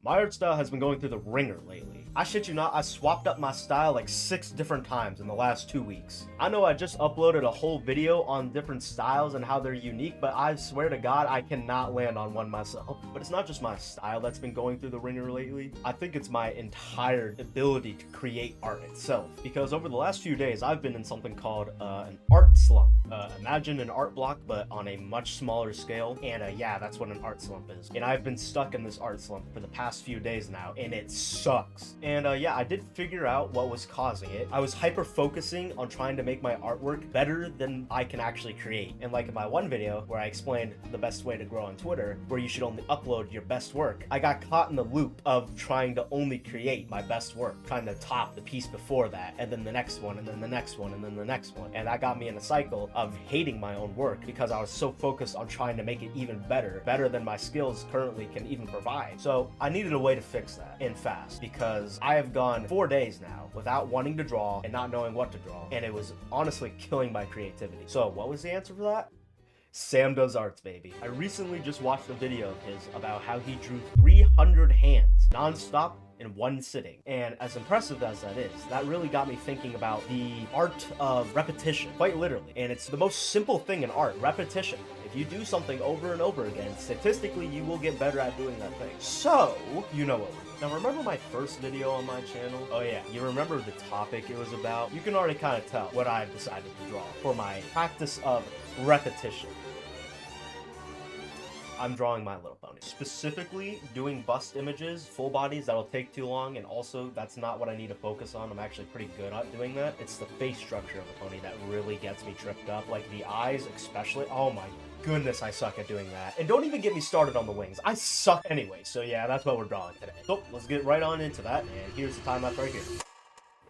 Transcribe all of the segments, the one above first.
My art style has been going through the ringer lately. I shit you not, I swapped up my style like 6 different times in the last 2 weeks. I know I just uploaded a whole video on different styles and how they're unique, but I swear to God, I cannot land on one myself. But it's not just my style that's been going through the ringer lately. I think it's my entire ability to create art itself. Because over the last few days, I've been in something called an art slump. Imagine an art block, but on a much smaller scale. And yeah, that's what an art slump is. And I've been stuck in this art slump for the past few days now, and it sucks. And yeah, I did figure out what was causing it. I was hyper focusing on trying to make my artwork better than I can actually create. And like in my one video where I explained the best way to grow on Twitter, where you should only upload your best work, I got caught in the loop of trying to only create my best work, trying to top the piece before that, and then the next one, and then the next one, and then the next one. And that got me in a cycle of hating my own work because I was so focused on trying to make it even better than my skills currently can even provide. So I needed a way to fix that, and fast, because I have gone 4 days now without wanting to draw and not knowing what to draw, and it was honestly killing my creativity. So what was the answer for that? Sam Does Arts, baby. I recently just watched a video of his about how he drew 300 hands non-stop in one sitting. And as impressive as that is, that really got me thinking about the art of repetition, quite literally. And it's the most simple thing in art, repetition. If you do something over and over again, statistically, you will get better at doing that thing. So, you know what we're doing. Now, remember my first video on my channel? Oh yeah, you remember the topic it was about? You can already kind of tell what I've decided to draw for my practice of repetition. I'm drawing My Little Pony. Specifically, doing bust images, full bodies, that'll take too long, and also, that's not what I need to focus on. I'm actually pretty good at doing that. It's the face structure of the pony that really gets me tripped up. Like, the eyes especially. Oh my goodness, I suck at doing that. And don't even get me started on the wings. I suck anyway, so yeah, that's what we're drawing today. So, let's get right on into that, and here's the time lapse right here.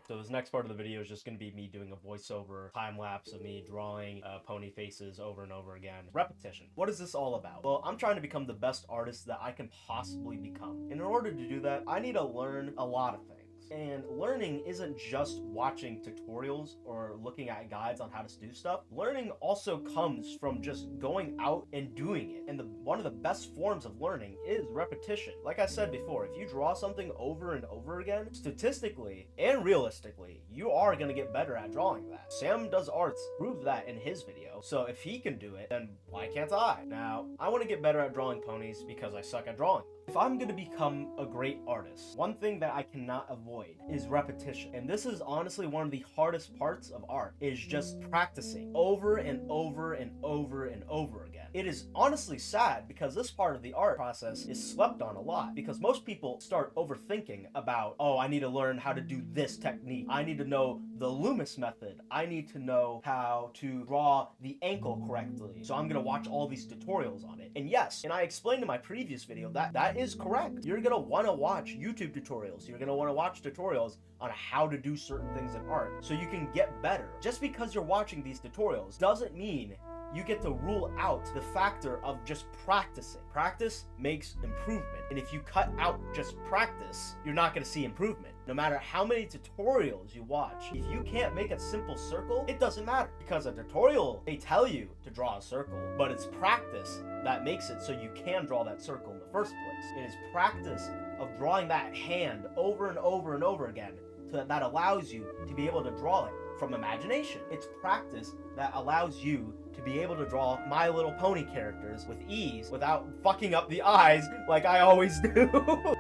So this next part of the video is just going to be me doing a voiceover time lapse of me drawing pony faces over and over again. Repetition. What is this all about? Well, I'm trying to become the best artist that I can possibly become. And in order to do that, I need to learn a lot of things. And learning isn't just watching tutorials or looking at guides on how to do stuff. Learning also comes from just going out and doing it. And one of the best forms of learning is repetition. Like I said before, if you draw something over and over again, statistically and realistically, you are going to get better at drawing that. Sam Does Arts proved that in his video. So if he can do it, then why can't I? Now, I want to get better at drawing ponies because I suck at drawing. If I'm going to become a great artist, one thing that I cannot avoid is repetition. And this is honestly one of the hardest parts of art, is just practicing over and over and over and over again. It is honestly sad because this part of the art process is slept on a lot, because most people start overthinking about, oh, I need to learn how to do this technique. I need to know the Loomis method. I need to know how to draw the ankle correctly. So I'm going to watch all these tutorials on it. And yes, and I explained in my previous video that is correct. You're going to want to watch YouTube tutorials. You're going to want to watch tutorials on how to do certain things in art so you can get better. Just because you're watching these tutorials doesn't mean you get to rule out the factor of just practicing. Practice makes improvement. And if you cut out just practice, you're not going to see improvement. No matter how many tutorials you watch, if you can't make a simple circle, it doesn't matter. Because a tutorial, they tell you to draw a circle, but it's practice that makes it so you can draw that circle in the first place. It is practice of drawing that hand over and over and over again so that allows you to be able to draw it from imagination. It's practice that allows you to be able to draw My Little Pony characters with ease without fucking up the eyes like I always do.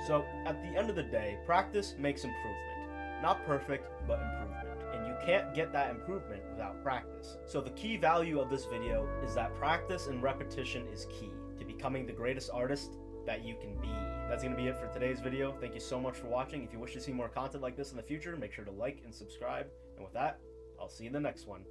So at the end of the day, practice makes improvement. Not perfect, but improvement. And you can't get that improvement without practice. So the key value of this video is that practice and repetition is key to becoming the greatest artist that you can be. That's going to be it for today's video. Thank you so much for watching. If you wish to see more content like this in the future, make sure to like and subscribe. And with that, I'll see you in the next one.